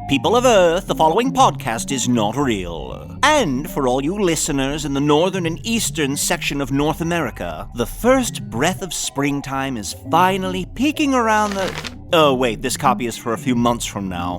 People of Earth, the following podcast is not real. And for all you listeners in the northern and eastern section of North America, the first breath of springtime is finally peeking around the... Oh, wait, this copy is for a few months from now.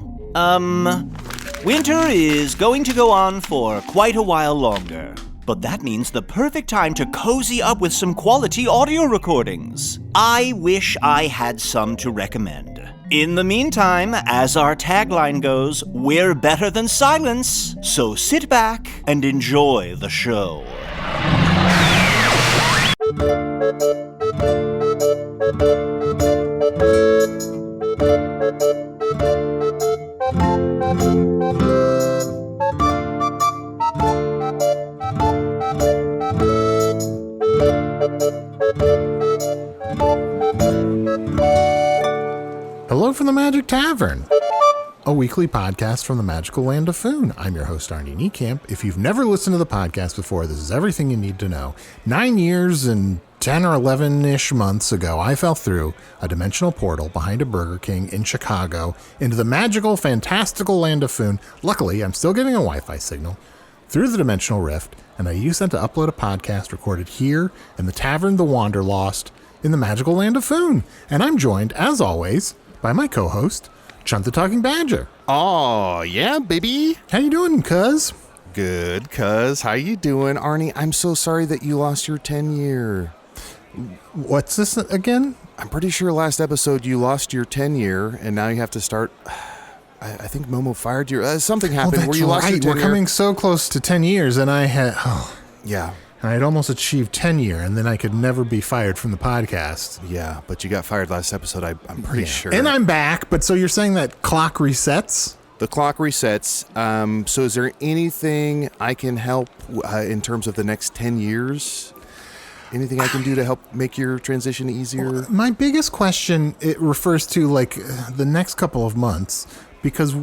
Winter is going to go on for quite a while longer. But that means the perfect time to cozy up with some quality audio recordings. I wish I had some to recommend. In the meantime, as our tagline goes, we're better than silence. So sit back and enjoy the show. Hello from the Magic Tavern, a weekly podcast from the magical land of Foon. I'm your host, Arnie Niekamp. If you've never listened to the podcast before, this is everything you need to know. 9 years and 10 or 11-ish months ago, I fell through a dimensional portal behind a Burger King in Chicago into the magical, fantastical land of Foon. Luckily, I'm still getting a Wi-Fi signal through the dimensional rift, and I used that to upload a podcast recorded here in the Tavern, the Wanderlost, in the magical land of Foon. And I'm joined, as always, by my co-host, Chunt the Talking Badger. Oh, yeah, baby. How you doing, cuz? Good, cuz. How you doing, Arnie? I'm so sorry that you lost your 10-year. What's this again? I'm pretty sure last episode you lost your 10-year, and now you have to start... I think Momo fired you. Something happened where you lost your 10-year. We're coming so close to 10 years, and I had... Yeah. I had almost achieved 10-year, and then I could never be fired from the podcast. Yeah, but you got fired last episode, I'm pretty sure. And I'm back, but so you're saying that clock resets? The clock resets. So is there anything I can help in terms of the next 10 years? Anything I can do to help make your transition easier? Well, my biggest question, it refers to like the next couple of months, because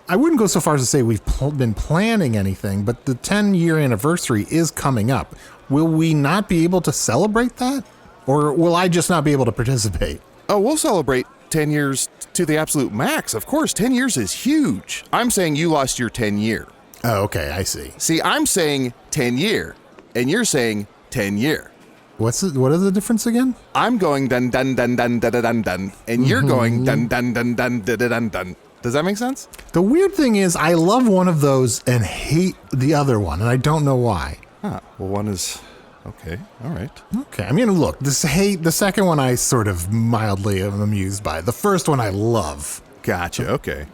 I wouldn't go so far as to say we've been planning anything, but the 10-year anniversary is coming up. Will we not be able to celebrate that? Or will I just not be able to participate? Oh, we'll celebrate 10 years to the absolute max. Of course, 10 years is huge. I'm saying you lost your 10-year. Oh, okay, I see. See, I'm saying 10-year, and you're saying 10-year. What is the difference again? I'm going dun dun dun dun dun dun dun, and you're going dun dun dun dun dun dun dun. Does that make sense? The weird thing is I love one of those and hate the other one, and I don't know why. Well, one is... Okay, all right. Okay, I mean, look, the second one I sort of mildly am amused by. The first one I love. Gotcha, okay.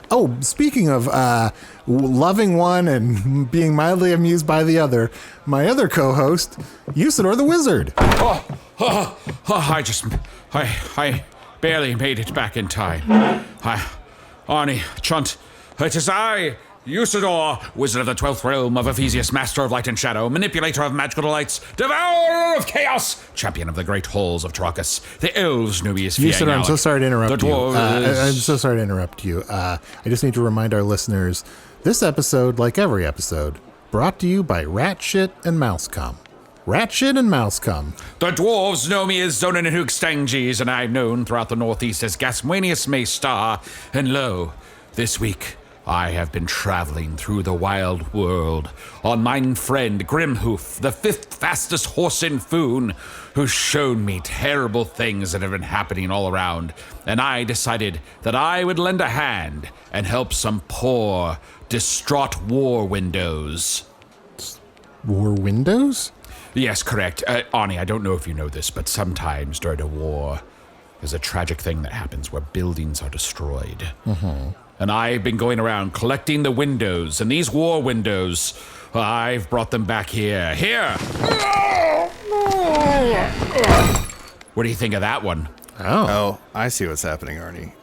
Oh, speaking of loving one and being mildly amused by the other, my other co-host, Usidore the Wizard. I barely made it back in time. Arnie, Chunt, it is I, Usidore, Wizard of the 12th Realm of Ephesius, Master of Light and Shadow, Manipulator of Magical Delights, Devourer of Chaos, Champion of the Great Halls of Trachis, the Elves Nubius Usidore, I'm so sorry to interrupt the you. dwarves... I'm so sorry to interrupt you. I just need to remind our listeners, this episode, like every episode, brought to you by Rat Shit and Mouse Cum. Rat Shit and Mouse Cum. The dwarves know me as Zonin and Hoogstanges, and I'm known throughout the Northeast as Gaswanius Maystar. And lo, this week I have been traveling through the wild world on mine friend Grimhoof, the 5th fastest horse in Foon, who's shown me terrible things that have been happening all around. And I decided that I would lend a hand and help some poor, distraught war windows. War windows? Yes, correct. Arnie, I don't know if you know this, but sometimes during a war, there's a tragic thing that happens where buildings are destroyed. Mm-hmm. And I've been going around collecting the windows, and these war windows, I've brought them back here. Here! What do you think of that one? Oh, I see what's happening, Arnie.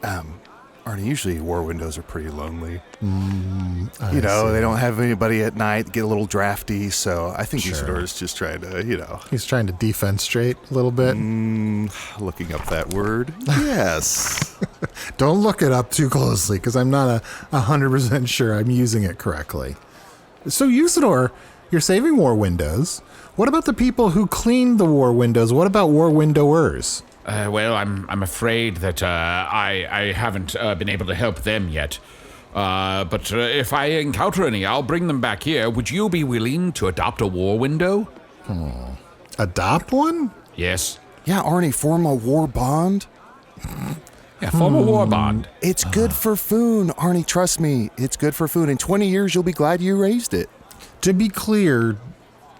Arnie, usually war windows are pretty lonely. I see. They don't have anybody at night, get a little drafty, so I think Usidore is just trying to, He's trying to defenstrate a little bit. Looking up that word. Yes. Don't look it up too closely, because I'm not 100% sure I'm using it correctly. So, Usidore, you're saving war windows. What about the people who clean the war windows? What about war windowers? Well, I'm afraid that I haven't been able to help them yet. But if I encounter any, I'll bring them back here. Would you be willing to adopt a war window? Adopt one? Yes. Yeah, Arnie, form a war bond. Yeah, form a war bond. It's good for Foon, Arnie, trust me. It's good for Foon. In 20 years, you'll be glad you raised it. To be clear,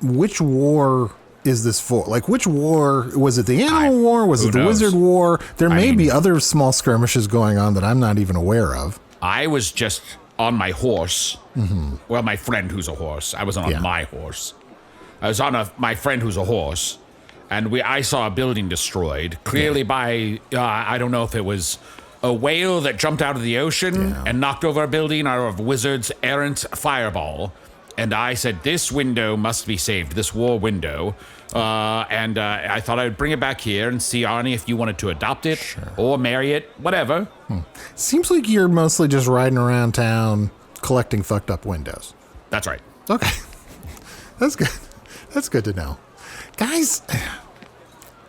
which war is this for? Like, which war? Was it the animal war? Was it the wizard war? There may be other small skirmishes going on that I'm not even aware of. I was just on my horse. Well, my friend who's a horse. I wasn't on my horse. I was on my friend who's a horse. And I saw a building destroyed, clearly by, I don't know if it was a whale that jumped out of the ocean and knocked over a building, or a wizard's errant fireball. And I said, this window must be saved, this war window. And I thought I would bring it back here and see, Arnie, if you wanted to adopt it or marry it, whatever. Seems like you're mostly just riding around town collecting fucked up windows. That's right. Okay. That's good. That's good to know. Guys,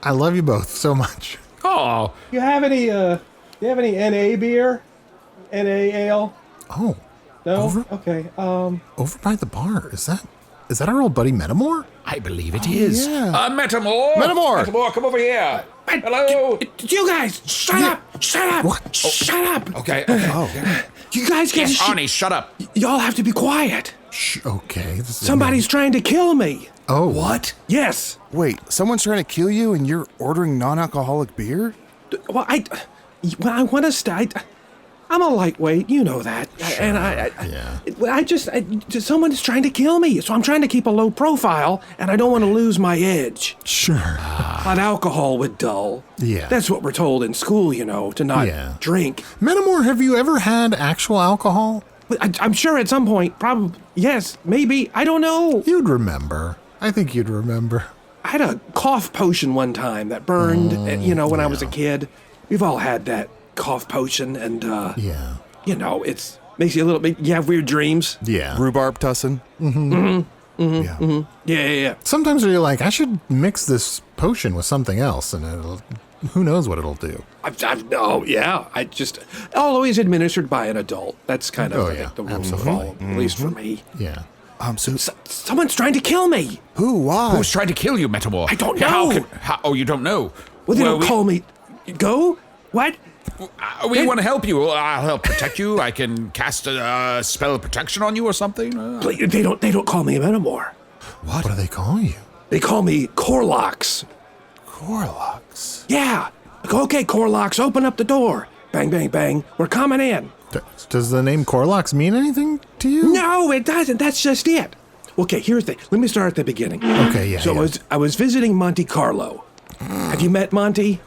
I love you both so much. Oh. You have any NA beer? NA ale? Oh. No? Okay. Over by the bar. Is that our old buddy Metamore? I believe it is. Yeah. Metamore! Metamore, come over here! Hello! You guys, shut up! Shut up! What? Shut up! Okay. You guys get Yes, Arnie, shut up. Y'all have to be quiet. Shh, okay. This is Somebody's trying to kill me. Oh. What? Yes. Wait, someone's trying to kill you and you're ordering non-alcoholic beer? Well, I want to stay. I'm a lightweight, you know that. Someone's trying to kill me, so I'm trying to keep a low profile, and I don't want to lose my edge. Sure. But alcohol would dull. Yeah. That's what we're told in school, to not drink. Metamore, have you ever had actual alcohol? I'm sure at some point, probably, yes, maybe, I don't know. You'd remember. I think you'd remember. I had a cough potion one time that burned, when I was a kid. We've all had that cough potion, and, it's makes you a little bit, you have weird dreams. Yeah. Rhubarb tussin. Yeah. Sometimes you're like, I should mix this potion with something else, and who knows what it'll do. I'll always administered by an adult. That's kind of the rules to follow, at least for me. Yeah. Someone's trying to kill me. Who? Why? Who's trying to kill you, Metamore? I don't know. You don't know? Well, they don't call me. Go? What? We want to help you. I'll help protect you. I can cast a spell of protection on you or something. They don't call me Metamore. What do they call you? They call me Corlox. Corlox? Yeah. Okay, Corlox, open up the door. Bang, bang, bang. We're coming in. Does the name Corlox mean anything to you? No, it doesn't. That's just it. Okay, here's the thing. Let me start at the beginning. Okay, yeah. So I was visiting Monte Carlo. Have you met Monte?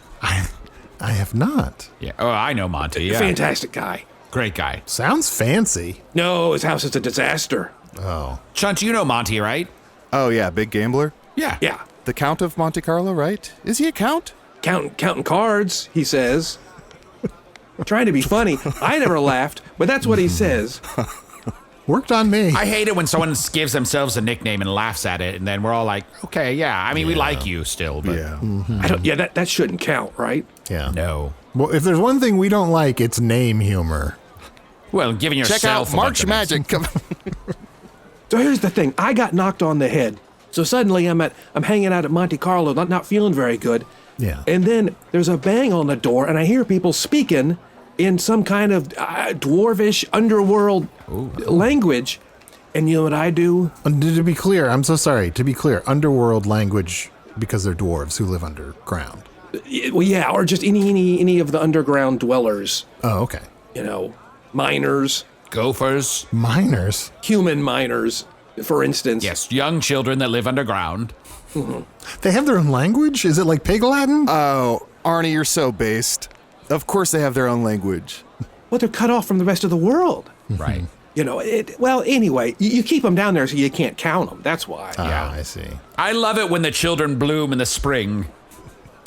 I have not. Yeah. Oh, I know Monty. Yeah. Fantastic guy. Great guy. Sounds fancy. No, his house is a disaster. Oh. Chunt, you know Monty, right? Oh, yeah, big gambler? Yeah. Yeah. The Count of Monte Carlo, right? Is he a count? Counting cards, he says. Trying to be funny. I never laughed, but that's what he says. Worked on me. I hate it when someone gives themselves a nickname and laughs at it, and then we're all like, okay, yeah. I mean, we like you still, but That shouldn't count, right? Yeah. no. Well, if there's one thing we don't like, it's name humor. Well, giving Check yourself out a bunch March of Magic. Come So here's the thing. I got knocked on the head. So suddenly I'm hanging out at Monte Carlo, not feeling very good. Yeah. And then there's a bang on the door, and I hear people speaking in some kind of dwarvish underworld language. And you know what I do? To be clear, I'm so sorry. To be clear, underworld language because they're dwarves who live underground. Well, yeah, or just any of the underground dwellers. Oh, okay. Miners, Gophers. Miners. human miners, for instance. Yes, young children that live underground. They have their own language? Is it like Pig Latin? Oh, Arnie, you're so based. Of course they have their own language. Well, they're cut off from the rest of the world. Right. Anyway, you keep them down there so you can't count them. That's why. Yeah, I see. I love it when the children bloom in the spring.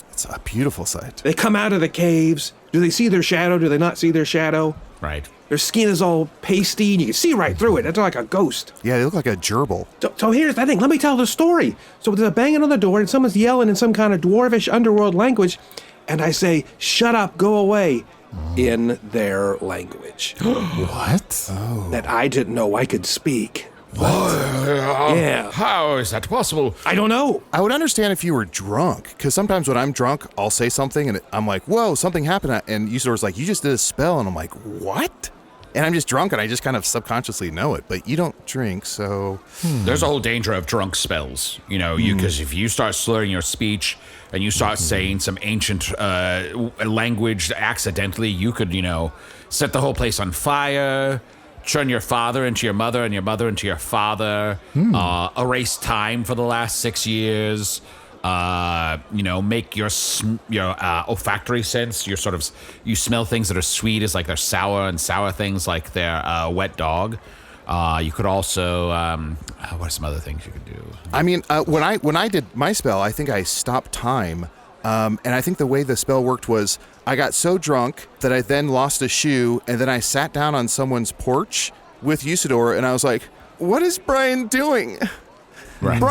It's a beautiful sight. They come out of the caves. Do they see their shadow? Do they not see their shadow? Right. Their skin is all pasty, and you can see right through it. It's like a ghost. Yeah, they look like a gerbil. So here's the thing. Let me tell the story. So there's a banging on the door, and someone's yelling in some kind of dwarvish underworld language, and I say, "Shut up, go away." in their language. What? That I didn't know I could speak. Yeah. How is that possible? I don't know. I would understand if you were drunk, because sometimes when I'm drunk, I'll say something and I'm like, whoa, something happened. And Usidore's like, you just did a spell. And I'm like, what? And I'm just drunk and I just kind of subconsciously know it. But you don't drink, so... There's a whole danger of drunk spells, because if you start slurring your speech and you start saying some ancient language accidentally, you could, set the whole place on fire, turn your father into your mother and your mother into your father, erase time for the last 6 years, make your olfactory sense, you smell things that are sweet as like they're sour, and sour things like they're wet dog. You could also, what are some other things you could do? I mean, when I did my spell, I think I stopped time. And I think the way the spell worked was I got so drunk that I then lost a shoe, and then I sat down on someone's porch with Usidore, and I was like, what is Brian doing? Right.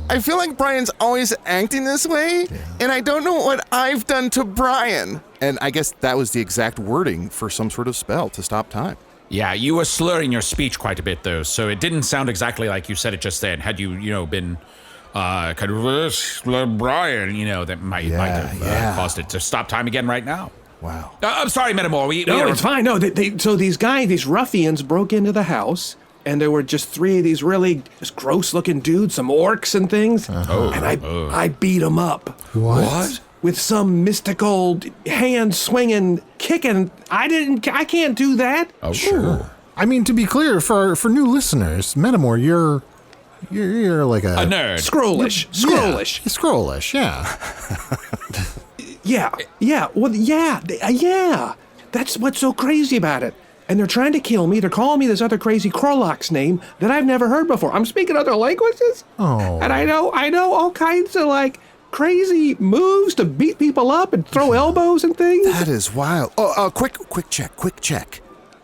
I feel like Brian's always acting this way, and I don't know what I've done to Brian. And I guess that was the exact wording for some sort of spell to stop time. Yeah, you were slurring your speech quite a bit, though, so it didn't sound exactly like you said it just then. Had you, been kind of Brian, that might have caused it to stop time again right now. Wow. I'm sorry, Metamore. It's fine. No, so these ruffians broke into the house, and there were just 3 of these really just gross-looking dudes, some orcs and things, and I beat them up. What? With some mystical hand-swinging, kicking. I can't do that. Oh, sure. I mean, to be clear, for new listeners, Metamore, you're like a nerd. Scrollish. Scrollish, Yeah. That's what's so crazy about it. And they're trying to kill me. They're calling me this other crazy Krolok's name that I've never heard before. I'm speaking other languages. Oh. And I know all kinds of crazy moves to beat people up and throw elbows and things. That is wild. Quick check.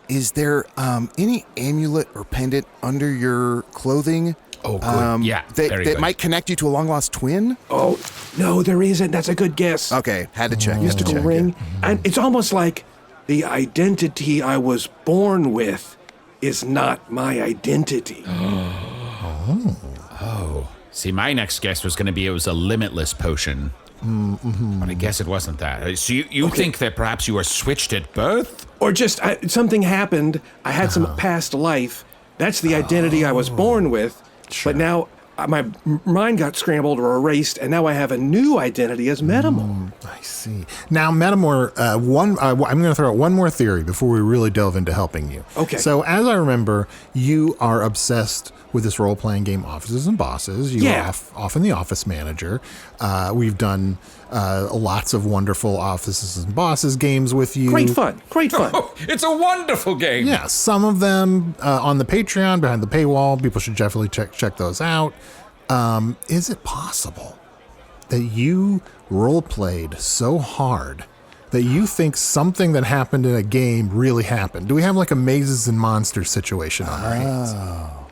Is there any amulet or pendant under your clothing? Oh, good. That might connect you to a long-lost twin? Oh, no, there isn't. That's a good guess. Okay, had to check. Mystical ring. And it's almost like the identity I was born with is not my identity. Oh. See, my next guess was going to be it was a limitless potion. But I guess it wasn't that. So you think that perhaps you were switched at birth? Or just something happened. I had some past life. That's the identity I was born with. Sure. But now my mind got scrambled or erased, and now I have a new identity as Metamore. I see. Now, Metamore, I'm going to throw out one more theory before we really delve into helping you. Okay. So, as I remember, you are obsessed with this role-playing game, Offices and Bosses. You are often the office manager. We've done lots of wonderful Offices and Bosses games with you. Great fun. Oh, it's a wonderful game. Yeah, some of them on the Patreon, behind the paywall. People should definitely check those out. Is it possible that you role-played so hard that you think something that happened in a game really happened? Do we have like a Mazes and Monsters situation on our hands?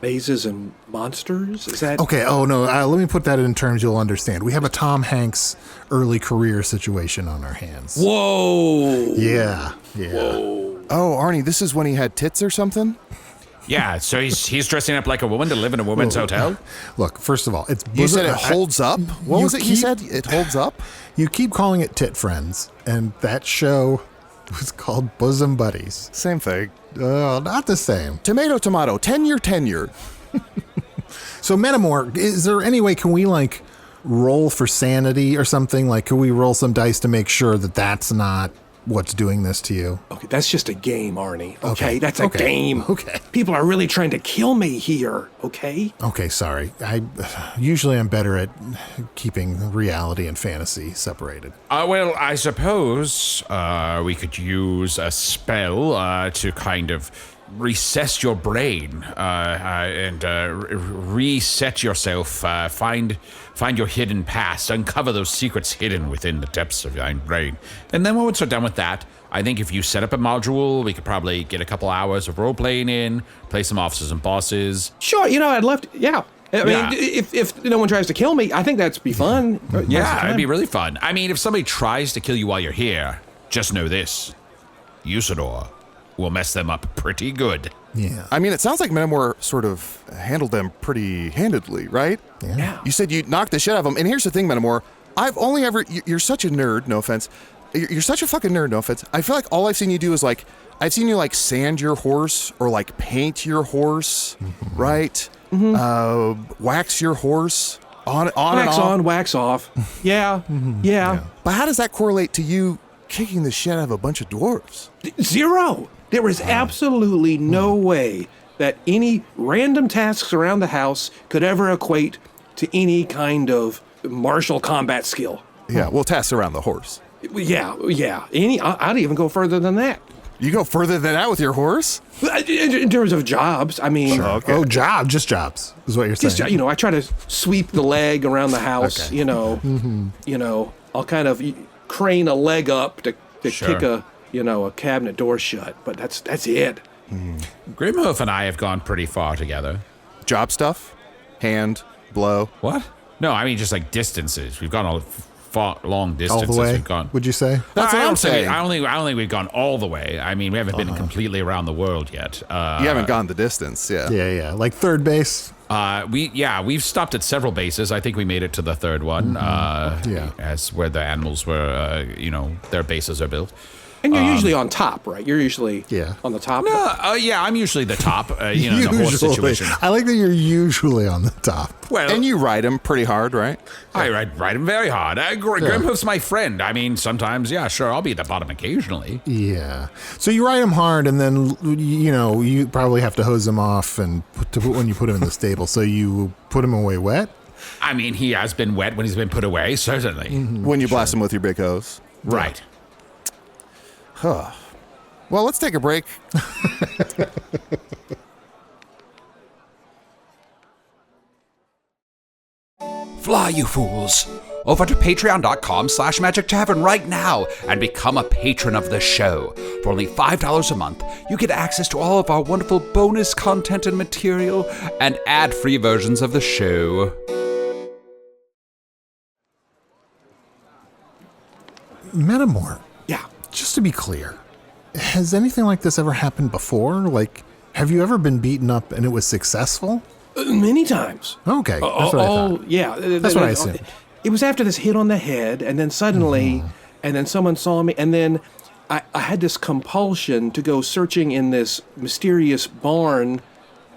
Mazes and Monsters? Is that... Okay, let me put that in terms you'll understand. We have a Tom Hanks early career situation on our hands. Whoa! Yeah. Whoa. Oh, Arnie, this is when he had tits or something? Yeah, so he's dressing up like a woman to live in a woman's hotel? Look, first of all, it's... You said it holds up? What was it you said? It holds up? You keep calling it Tit Friends, and that show was called Bosom Buddies. Same thing. Oh, not the same. Tomato, tenure. So, Metamore, is there any way, can we, roll for sanity or something? Can we roll some dice to make sure that that's not what's doing this to you? Okay, that's just a game, Arnie. Okay, that's a game. Okay. People are really trying to kill me here, okay? Okay, sorry. I'm better at keeping reality and fantasy separated. Well, I suppose we could use a spell to kind of recess your brain and reset yourself, find your hidden past, uncover those secrets hidden within the depths of your brain. And then once we're done with that, I think if you set up a module, we could probably get a couple hours of role-playing in, play some Officers and Bosses. Sure, I'd love to, yeah. I mean, if no one tries to kill me, I think that'd be fun. Yeah, it'd be really fun. I mean, if somebody tries to kill you while you're here, just know this. Usidore will mess them up pretty good. Yeah. I mean, it sounds like Metamore sort of handled them pretty handedly, right? Yeah. You said you knocked the shit out of them. And here's the thing, Metamore. I've only ever... You're such a nerd, no offense. You're such a fucking nerd, no offense. I feel like all I've seen you do is, like... I've seen you, like, sand your horse or, like, paint your horse, right? Wax your horse. On Wax and off. on, wax off. Yeah, yeah. But how does that correlate to you kicking the shit out of a bunch of dwarves? Zero. There is absolutely no way that any random tasks around the house could ever equate to any kind of martial combat skill. Yeah, well, tasks around the horse. Yeah. I'd even go further than that. You go further than that with your horse? In terms of jobs, I mean... Sure. Okay. Oh, just jobs is what you're saying. Just, I try to sweep the leg around the house, Okay. I'll kind of crane a leg up to Sure. kick a cabinet door shut, but that's it. Grimhoof and I have gone pretty far together. Job stuff? Hand? Blow? What? No, I mean just like distances. We've gone long All distances. the way, We've gone. would you say? That's what I I'm don't think- saying. I don't think we've gone all the way. I mean, we haven't been completely around the world yet. You haven't gone the distance, yeah. Yeah. Like third base. We've stopped at several bases. I think we made it to the third one. Yeah. As where the animals were, their bases are built. And you're usually on top, right? You're usually Yeah. on the top. Yeah, I'm usually the top. In the horse situation. I like that you're usually on the top. Well, And you ride him pretty hard, right? I ride him very hard. Grimhoof's my friend. I mean, sometimes, yeah, sure, I'll be at the bottom occasionally. Yeah. So you ride him hard, and then you probably have to hose him off and when you put him in the stable. So you put him away wet. I mean, he has been wet when he's been put away, certainly. When you blast him with your big hose. Right. Well, let's take a break. Fly, you fools! Over to patreon.com/Magic Tavern right now and become a patron of the show. For only $5 a month, you get access to all of our wonderful bonus content and material and ad-free versions of the show. Metamore, Yeah. just to be clear, has anything like this ever happened before? Like, have you ever been beaten up and it was successful? Many times. Okay, that's what I thought. Yeah. That's what I assumed. It was after this hit on the head, and then suddenly, and then someone saw me, and then I had this compulsion to go searching in this mysterious barn,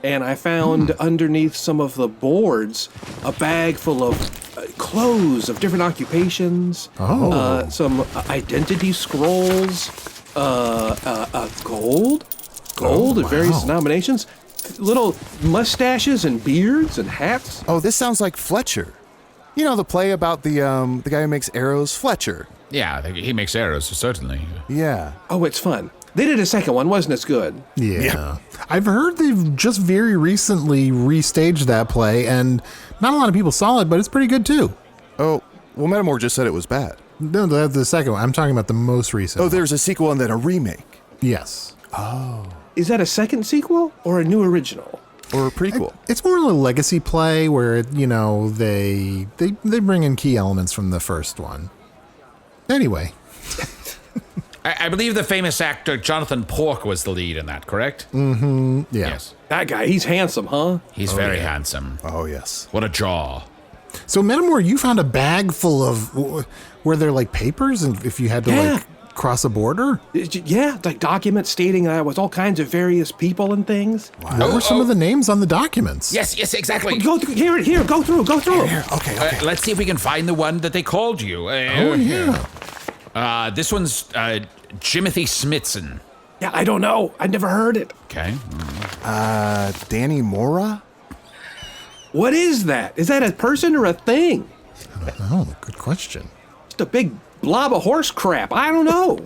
and I found underneath some of the boards a bag full of clothes of different occupations, some identity scrolls, gold at various denominations, little mustaches and beards and hats. Oh, this sounds like Fletcher. You know the play about the guy who makes arrows, Fletcher. Yeah, he makes arrows, certainly. Yeah. Oh, it's fun. They did a second one, wasn't as good? Yeah. I've heard they've just very recently restaged that play, and not a lot of people saw it, but it's pretty good too. Oh, well, Metamore just said it was bad. No, the second one. I'm talking about the most recent. Oh, there's a sequel and then a remake. Yes. Is that a second sequel or a new original? Or a prequel. It's more of a legacy play where, they bring in key elements from the first one. Anyway. I believe the famous actor Jonathan Pork was the lead in that, correct? Yeah. Yes. That guy, he's handsome, huh? He's very handsome. Oh, yes. What a jaw. So, Metamore, you found a bag full of, were there like papers and if you had to Yeah. like cross a border? Yeah, like documents stating that I was all kinds of various people and things. What were some of the names on the documents? Yes, exactly. Go through, here, go through. Here, okay. Let's see if we can find the one that they called you. Oh, yeah. This one's Jimothy Smithson. Yeah, I don't know. I never heard it. Okay. Danny Mora? What is that? Is that a person or a thing? Oh, good question. Just a big blob of horse crap. I don't know.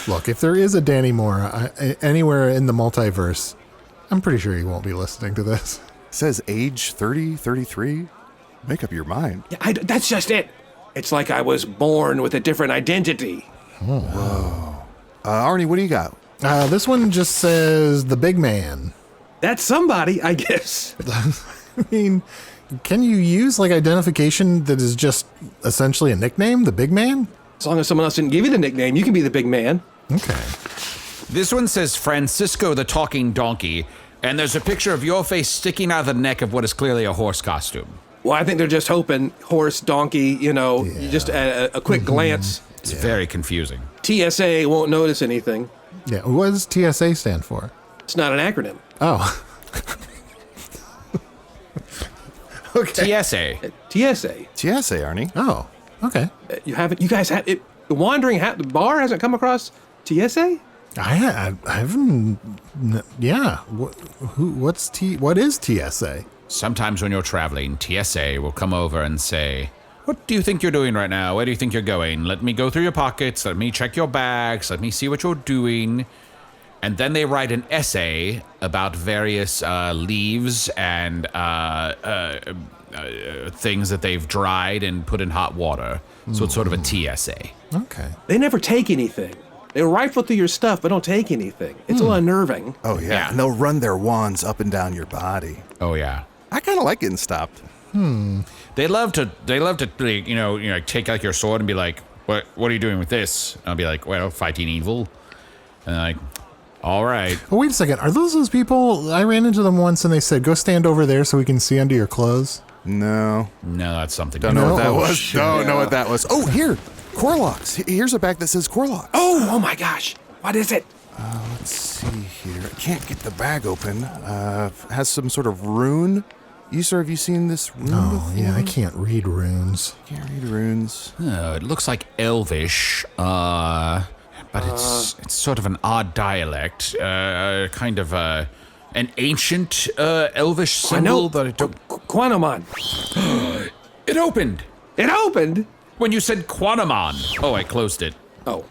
Look, if there is a Danny Moore anywhere in the multiverse, I'm pretty sure he won't be listening to this. It says age 30, 33. Make up your mind. Yeah, that's just it. It's like I was born with a different identity. Arnie, what do you got? This one just says the big man. That's somebody, I guess. I mean, can you use like identification that is just essentially a nickname, the big man? As long as someone else didn't give you the nickname, you can be the big man. Okay. This one says Francisco the Talking Donkey, and there's a picture of your face sticking out of the neck of what is clearly a horse costume. Well, I think they're just hoping horse, donkey, just a quick glance. It's very confusing. TSA won't notice anything. Yeah. What does TSA stand for? It's not an acronym. Oh. Okay. TSA. TSA. TSA, Arnie. Oh. Okay. You guys had it. The the bar hasn't come across TSA? I haven't. Yeah. What is TSA? Sometimes when you're traveling, TSA will come over and say, "What do you think you're doing right now? Where do you think you're going? Let me go through your pockets. Let me check your bags. Let me see what you're doing." And then they write an essay about various leaves and things that they've dried and put in hot water. So it's sort of a TSA. Okay. They never take anything. They rifle through your stuff, but don't take anything. It's a little unnerving. Oh, yeah. Yeah. And they'll run their wands up and down your body. Oh, yeah. I kind of like getting stopped. They love to like, take out your sword and be like, what are you doing with this? And I'll be like, well, fighting evil. And they're like, all right. Oh, wait a second. Are those people? I ran into them once and they said, go stand over there so we can see under your clothes. No. No, that's something. Don't know what that No, was. shit. Don't know what that was. Oh, here. Corlocks. Here's a bag that says Corlocks. Oh my gosh. What is it? Let's see here. I can't get the bag open. Has some sort of rune. Sir, have you seen this rune Oh, before? yeah. I can't read runes. Can't read runes. Oh, it looks like Elvish, but it's sort of an odd dialect, kind of an ancient Elvish symbol that I don't... Quanamon. It opened! It opened? When you said Quanamon. Oh, I closed it. Oh.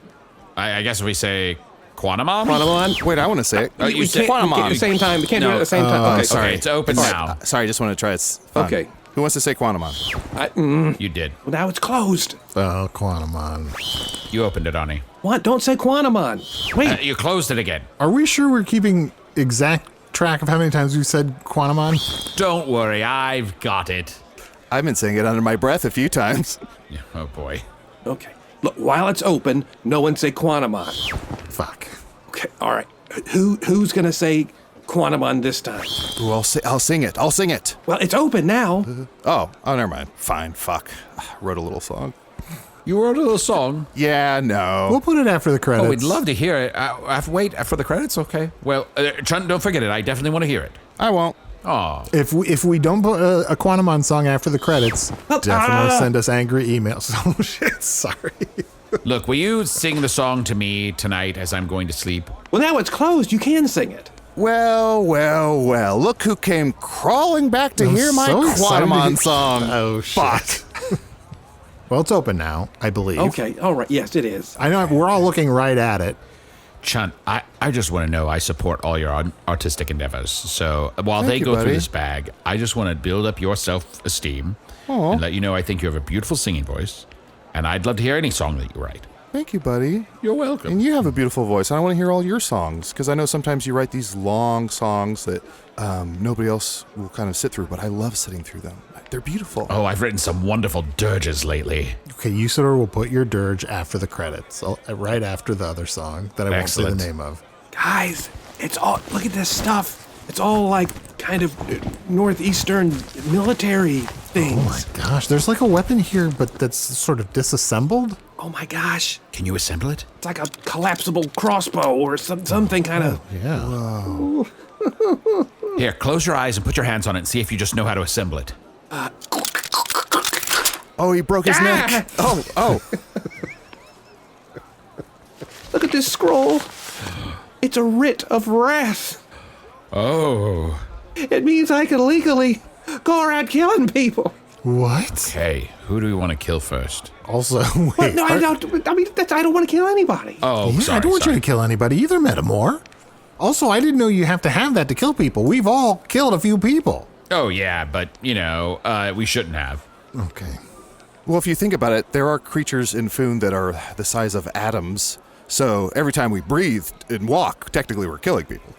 I guess if we say Quanamon? Quanamon? Wait, I want to say it. You We said can't at the same time. We can't do it at the same time. Okay, Sorry, it's open now. Sorry, I just want to try it. It's fun. Okay. Who wants to say Quantamon? You did. Well, now it's closed. Oh, Quantamon. You opened it, Arnie. What? Don't say Quanamon. Wait. You closed it again. Are we sure we're keeping exact track of how many times we said Quantamon? Don't worry, I've got it. I've been saying it under my breath a few times. Yeah, oh boy. Okay. Look, while it's open, no one say Quanamon. Fuck. Okay. All right. Who's gonna say Quanamon this time? Ooh, I'll sing it. I'll sing it. Well, it's open now. Oh, never mind. Fine, fuck. Wrote a little song. You wrote a little song. Yeah, no. We'll put it after the credits. Oh, we'd love to hear it. Wait, for the credits? Okay. Well, Chunt, don't forget it. I definitely want to hear it. I won't. Oh. If we don't put a Quantamon song after the credits, definitely send us angry emails. Oh, shit. Sorry. Look, will you sing the song to me tonight as I'm going to sleep? Well, now it's closed. You can sing it. Well. Look who came crawling back to hear my so excited. Quantamon song. Oh, shit. Fuck. Well, it's open now, I believe. Okay. All right. Yes, it is. I know we're all looking right at it. Chunt, I just want to know I support all your artistic endeavors. So while Thank they you, go through buddy. this bag, I just want to build up your self-esteem and let you know I think you have a beautiful singing voice. And I'd love to hear any song that you write. Thank you, buddy. You're welcome. And you have a beautiful voice. I want to hear all your songs because I know sometimes you write these long songs that nobody else will kind of sit through, but I love sitting through them. They're beautiful. Oh, I've written some wonderful dirges lately. Okay, Usidore will put your dirge after the credits, right after the other song that I Excellent. won't say the name of. Guys, it's all. Look at this stuff. It's all like kind of northeastern military things. Oh my gosh, there's like a weapon here, but that's sort of disassembled. Oh my gosh. Can you assemble it? It's like a collapsible crossbow or something kind of. Yeah. Here, close your eyes and put your hands on it and see if you just know how to assemble it. Oh, he broke his neck. Oh. Look at this scroll. It's a writ of wrath. Oh. It means I can legally go around killing people. What? Okay, who do we want to kill first? Also, What? wait. No, I don't. I mean, I don't want to kill anybody. Oh, Yeah, sorry. I don't want you to kill anybody either, Metamore. Also, I didn't know you have to have that to kill people. We've all killed a few people. Oh, yeah, but, we shouldn't have. Okay. Well, if you think about it, there are creatures in Foon that are the size of atoms. So every time we breathe and walk, technically we're killing people.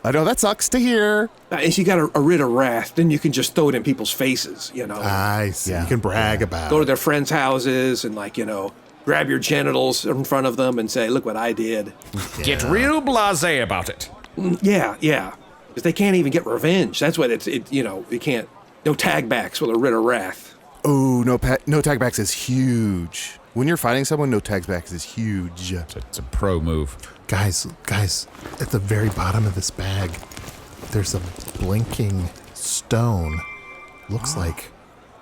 I know that sucks to hear. If you got a writ of wrath, then you can just throw it in people's faces, you know. I see. Yeah. You can brag about Go to it. their friends' houses and, like, grab your genitals in front of them and say, look what I did. Get real blasé about it. Yeah. Because they can't even get revenge. That's what you can't, no tagbacks with a writ of wrath. Oh, no tagbacks is huge. When you're fighting someone, no tagbacks is huge. It's a pro move. Guys, at the very bottom of this bag, there's a blinking stone. Looks like,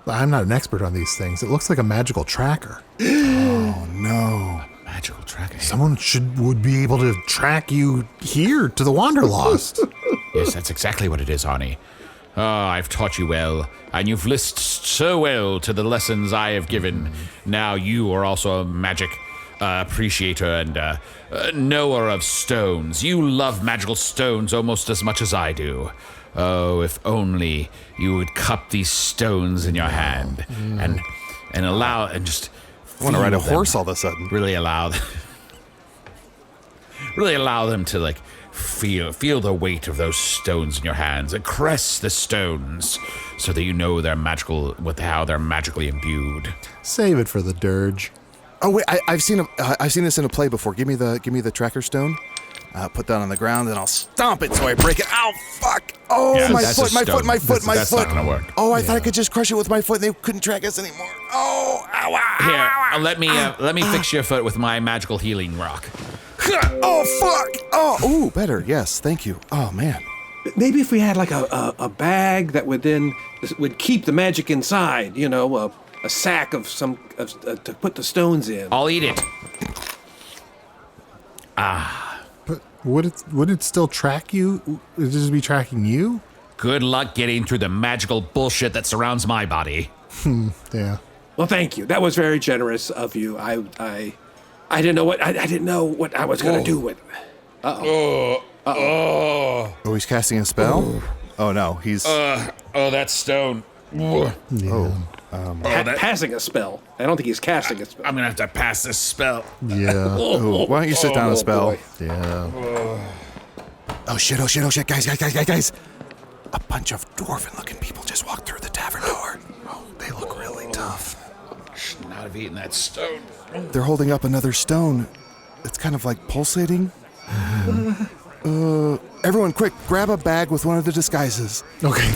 I'm not an expert on these things. It looks like a magical tracker. Oh, no. Magical tracker. Someone would be able to track you here to the Wanderlost. Yes, that's exactly what it is, Arnie. Oh, I've taught you well, and you've listened so well to the lessons I have given. Now you are also a magic appreciator and knower of stones. You love magical stones almost as much as I do. Oh, if only you would cup these stones in your hand and allow and just. I want to ride a horse all of a sudden. Really allow them to like feel the weight of those stones in your hands and caress the stones so that you know they're magical with how they're magically imbued. Save it for the dirge. Oh wait, I've seen this in a play before. Give me the tracker stone. Put that on the ground, and I'll stomp it so I break it. Ow, fuck! Oh, Yeah, my that's foot, a my stone. foot, my foot, my That's foot. not gonna work. Oh, I thought I could just crush it with my foot, and they couldn't track us anymore. Oh, ow, ow, ow, Here, let me fix your foot with my magical healing rock. Oh, fuck! Oh, ooh, better. Yes, thank you. Oh, man. Maybe if we had like a bag that would keep the magic inside, a sack of to put the stones in. I'll eat it. But would it still track you? Would it just be tracking you? Good luck getting through the magical bullshit that surrounds my body. Yeah. Well, thank you. That was very generous of you. I didn't know what I was gonna do with it. Oh, he's casting a spell? Oh, no, he's... that stone. Passing a spell. I don't think he's casting a spell. I'm gonna have to pass this spell. Yeah. Ooh, why don't you sit down and spell? Boy. Yeah. Oh, shit, guys. A bunch of dwarven-looking people just walked through the tavern door. Oh, they look really tough. Should not have eaten that stone. They're holding up another stone. It's kind of like pulsating. Everyone, quick, grab a bag with one of the disguises. Okay.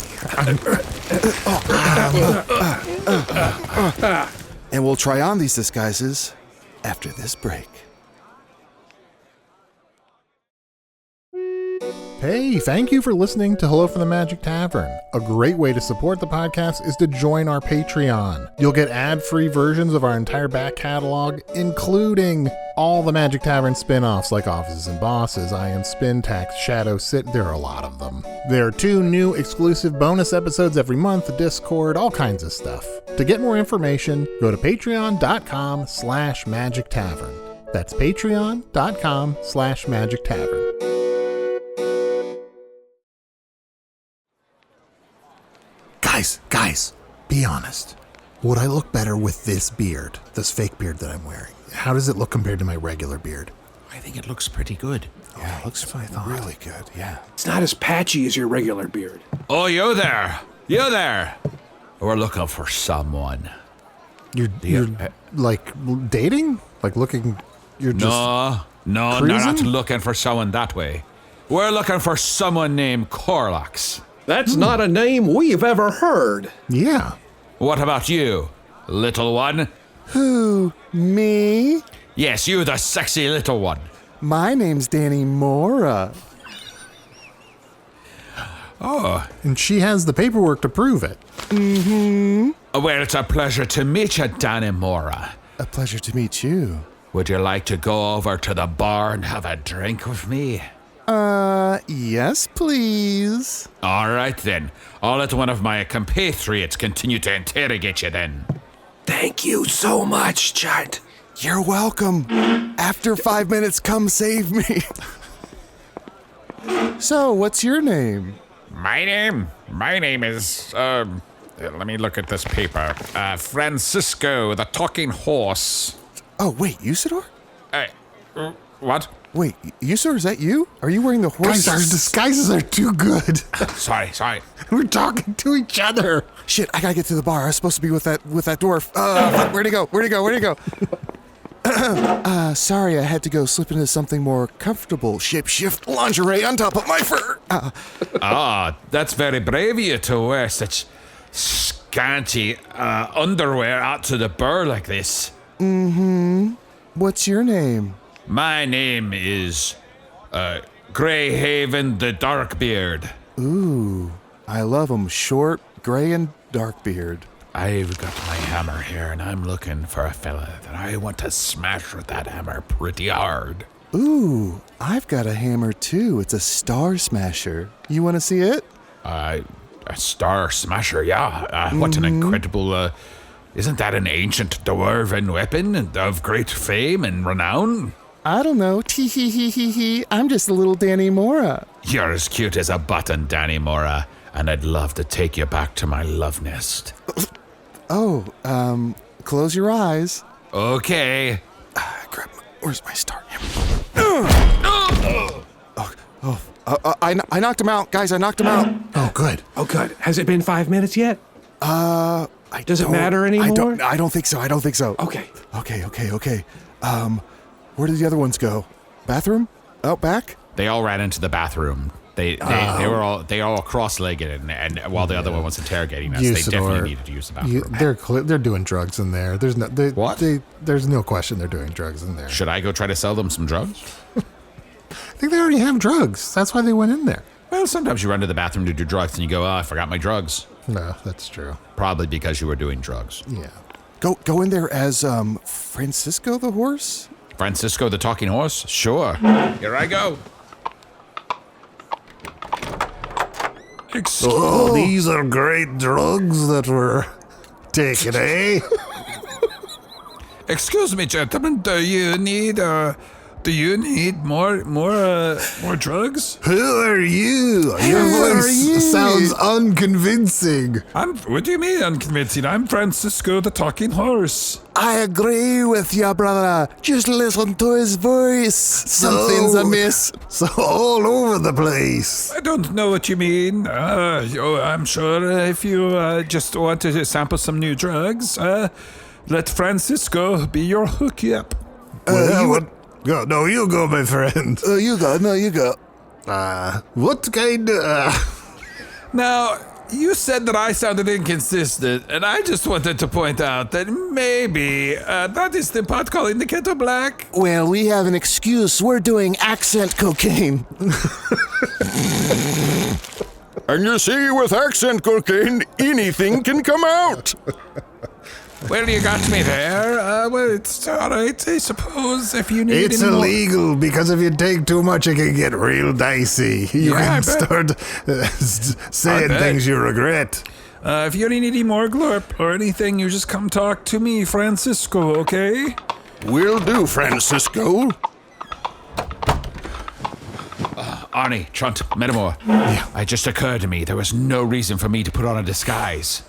And we'll try on these disguises after this break. Hey, thank you for listening to Hello from the Magic Tavern. A great way to support the podcast is to join our Patreon. You'll get ad-free versions of our entire back catalog, including all the Magic Tavern spin-offs like Offices and Bosses, I Am Spin Tax, Shadow Sit. There are a lot of them. There are 2 new exclusive bonus episodes every month, Discord, all kinds of stuff. To get more information, go to patreon.com/Magic Tavern. That's patreon.com/Magic Tavern. Guys, be honest. Would I look better with this beard, this fake beard that I'm wearing? How does it look compared to my regular beard? I think it looks pretty good. Yeah, it looks really good, yeah. It's not as patchy as your regular beard. Oh, you there. We're looking for someone. You're like dating? Like looking, you're just... No, they're not cruising? looking for someone that way. We're looking for someone named Corlax. That's not a name we've ever heard. Yeah. What about you, little one? Who, me? Yes, you the sexy little one. My name's Danny Mora. Oh, And she has the paperwork to prove it. well, it's a pleasure to meet you, Danny Mora. A pleasure to meet you. Would you like to go over to the bar and have a drink with me? Yes, please. All right, then. I'll let one of my compatriots continue to interrogate you then. Thank you so much, Chunt. You're welcome. After 5 minutes, come save me. So, what's your name? My name is, let me look at this paper. Francisco, the talking horse. Oh, wait, Usidore? What? Wait, Usidore, is that you? Are you wearing the horse? Guys, our disguises are too good. Sorry. We're talking to each other. Shit, I gotta get to the bar. I was supposed to be with that dwarf. Where'd he go? Sorry, I had to go slip into something more comfortable. Shapeshift lingerie on top of my fur. That's very brave of you to wear such scanty underwear out to the burr like this. What's your name? My name is Greyhaven the Darkbeard. Ooh, I love 'em. Short, gray, and dark beard. I've got my hammer here, and I'm looking for a fella that I want to smash with that hammer pretty hard. Ooh, I've got a hammer too. It's a star smasher. You want to see it? A star smasher, yeah. What an incredible... isn't that an ancient dwarven weapon of great fame and renown? I don't know. Tee-hee-hee-hee-hee. I'm just a little Danny Mora. You're as cute as a button, Danny Mora, and I'd love to take you back to my love nest. Close your eyes. Okay. Where's my star hammer? I knocked him out, guys. I knocked him out. Oh, good. Oh, good. Has it been 5 minutes yet? Does it matter anymore? I don't think so. Okay. Okay. Where did the other ones go? Bathroom? Out back? They all ran into the bathroom. They were all cross-legged, and while the other one was interrogating us, they definitely needed to use the bathroom. They're doing drugs in there. There's no there's no question they're doing drugs in there. Should I go try to sell them some drugs? I think they already have drugs. That's why they went in there. Well, sometimes you run to the bathroom to do drugs, and you go, I forgot my drugs. No, that's true. Probably because you were doing drugs. Yeah. Go in there as Francisco the horse? Francisco the talking horse? Sure. Here I go. Oh, these are great drugs that were taken, eh? Excuse me, gentlemen. Do you need more drugs? Who are you? Your voice sounds unconvincing. What do you mean unconvincing? I'm Francisco the talking horse. I agree with you, brother. Just listen to his voice. Something's amiss. So all over the place. I don't know what you mean. I'm sure if you just want to sample some new drugs, let Francisco be your hookup. No, you go, my friend. You go. What kind Now, you said that I sounded inconsistent, and I just wanted to point out that maybe that is the pot calling the kettle black. Well, we have an excuse. We're doing accent cocaine. And you see, with accent cocaine, anything can come out. Well, you got me there. Well, it's all right, I suppose, if you need It's any more. illegal, because if you take too much, it can get real dicey. You Yeah, I can bet. start saying bet. things you regret. If you need any more glorp or anything, you just come talk to me, Francisco, okay? Will do, Francisco. Arnie, Chunt, Metamore. Yeah. It just occurred to me there was no reason for me to put on a disguise.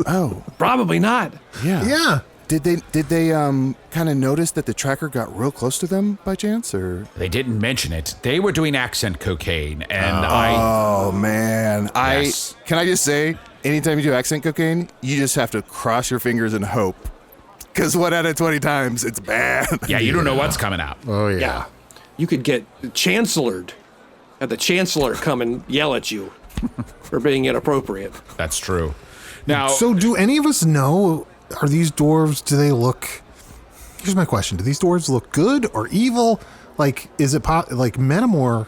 Oh, Probably not. yeah. Yeah. Did they kind of notice that the tracker got real close to them by chance, or? They didn't mention it. They were doing accent cocaine, and Oh man, Yes. Can I just say, anytime you do accent cocaine, you just have to cross your fingers and hope, because 1 out of 20 times it's bad. Yeah, you don't know what's coming out. Oh, yeah. Yeah. You could get chancellored. Have the chancellor come and yell at you for being inappropriate. That's true. Now, So do any of us know, are these dwarves, do they look... Here's my question. Do these dwarves look good or evil? Like, is it... like, Metamore,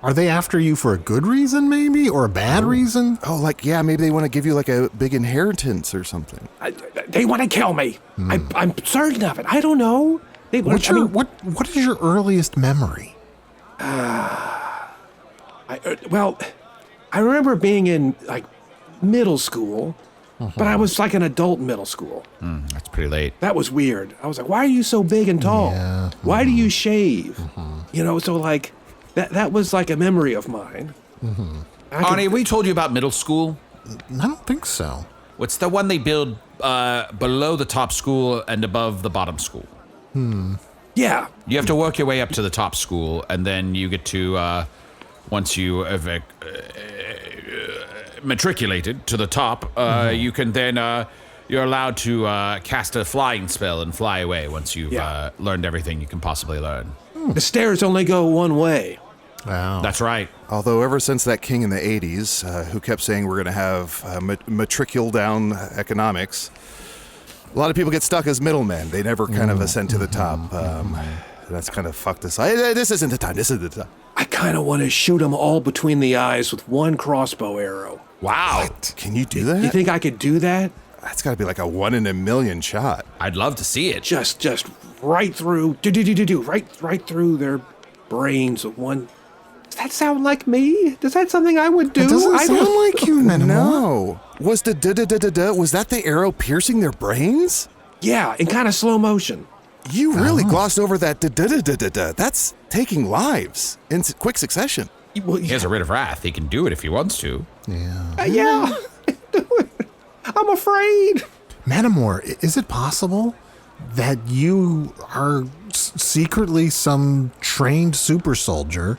are they after you for a good reason, maybe? Or a bad reason? Oh, like, yeah, maybe they want to give you like a big inheritance or something. They want to kill me. I'm certain of it. I don't know. They want. What is your earliest memory? Well, I remember being in like middle school, but I was like an adult middle school. that's pretty late. That was weird. I was like, why are you so big and tall? Yeah. Why do you shave? You know, so like that was like a memory of mine. Arnie, we told you about middle school. I don't think so. What's the one they build below the top school and above the bottom school? Yeah. You have to work your way up to the top school, and then you get to, once you have matriculated to the top, you can then you're allowed to cast a flying spell and fly away once you've learned everything you can possibly learn. The stairs only go one way. Wow. That's right. Although ever since that king in the 80s, who kept saying we're going to have matricule down economics, a lot of people get stuck as middlemen. They never kind of ascend to the top. That's kind of fucked us. This isn't the time. This isn't the time. I kind of want to shoot them all between the eyes with one crossbow arrow. Wow. What? Can you do that? You think I could do that? That's got to be like a 1 in a million shot. I'd love to see it. Just right through, right through their brains with one. Does that sound like me? Is that something I would do? It doesn't sound like you, Metamore. No. Was the was that the arrow piercing their brains? Yeah, in kind of slow motion. You really glossed over that That's taking lives in quick succession. Well, He has a writ of wrath. He can do it if he wants to. Yeah. yeah. I'm afraid. Metamore, is it possible that you are secretly some trained super soldier?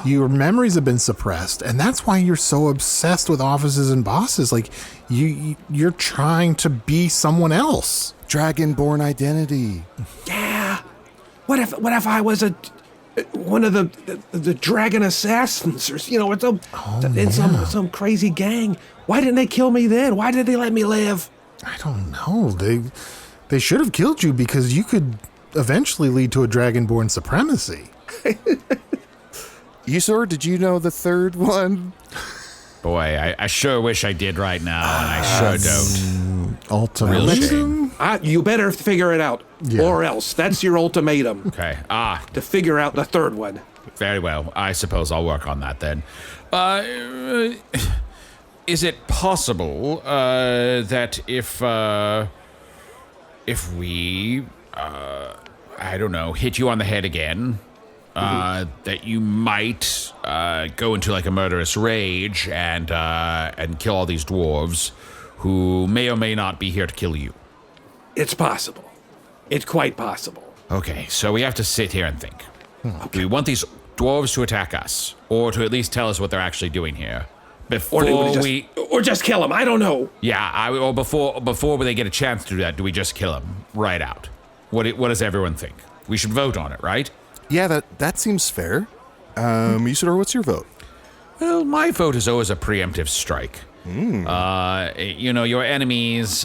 Your memories have been suppressed, and that's why you're so obsessed with offices and bosses. Like, you're trying to be someone else. Dragonborn identity. Yeah. What if I was one of the dragon assassins, or in some crazy gang? Why didn't they kill me then? Why did they let me live? I don't know. They should have killed you because you could eventually lead to a dragonborn supremacy. Usidore, did you know the third one? Boy, I sure wish I did right now, and I sure don't. Ultimatum. Real shame. You better figure it out, or else. That's your ultimatum. Okay. To figure out the third one. Very well. I suppose I'll work on that then. Is it possible that if we, I don't know, hit you on the head again, that you might go into like a murderous rage and kill all these dwarves who may or may not be here to kill you? It's possible. It's quite possible. Okay, so we have to sit here and think. Do we want these dwarves to attack us, or to at least tell us what they're actually doing here? Before or just kill him. I don't know. Yeah, or before they get a chance to do that, do we just kill him right out? What does everyone think? We should vote on it, right? Yeah, that seems fair. Usidore, what's your vote? Well, my vote is always a preemptive strike. Your enemies,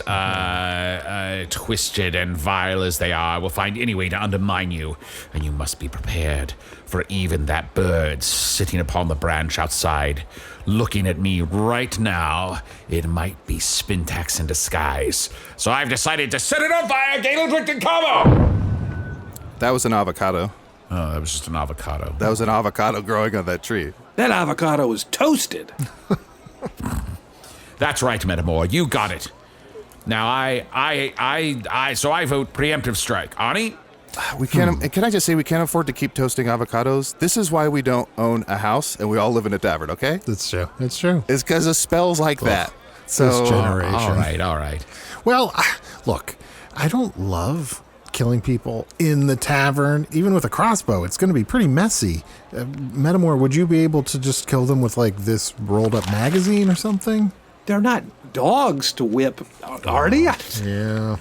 twisted and vile as they are, will find any way to undermine you, and you must be prepared for even that bird sitting upon the branch outside, looking at me right now. It might be Spintax in disguise. So I've decided to set it on fire, Gaeldrick and combo! That was an avocado. Oh, that was just an avocado. That was an avocado growing on that tree. That avocado was toasted. That's right, Metamore. You got it. Now so I vote preemptive strike. Arnie? We can't. Can I just say we can't afford to keep toasting avocados? This is why we don't own a house and we all live in a tavern. Okay? That's true. It's true. It's because of spells like that. So This generation. All right. Well, look, I don't love killing people in the tavern. Even with a crossbow, it's going to be pretty messy. Metamore, would you be able to just kill them with like this rolled up magazine or something? They're not dogs to whip, are they? Yeah.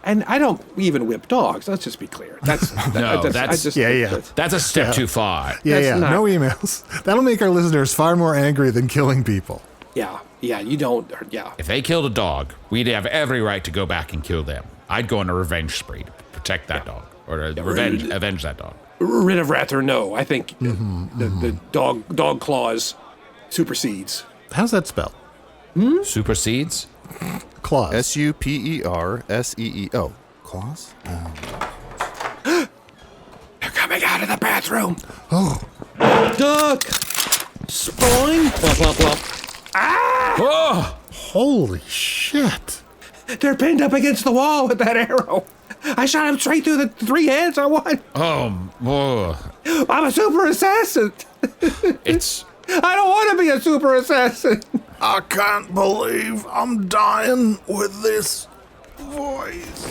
And I don't even whip dogs. Let's just be clear. That's that's a step too far. Yeah. not- No emails. That'll make our listeners far more angry than killing people. Yeah. You don't. Yeah. If they killed a dog, we'd have every right to go back and kill them. I'd go on a revenge spree to protect that dog, or to avenge that dog. Writ of wrath or no? I think the dog clause supersedes. How's that spelled? Supersedes? Claws. SUPERSEEO. Claws? They're coming out of the bathroom. Oh. Duck. Spoing. Plop, plop, plop. Oh! Holy shit. They're pinned up against the wall with that arrow. I shot him straight through the 3 heads I want. Oh. I'm a super assassin. I don't want to be a super assassin. I can't believe I'm dying with this voice.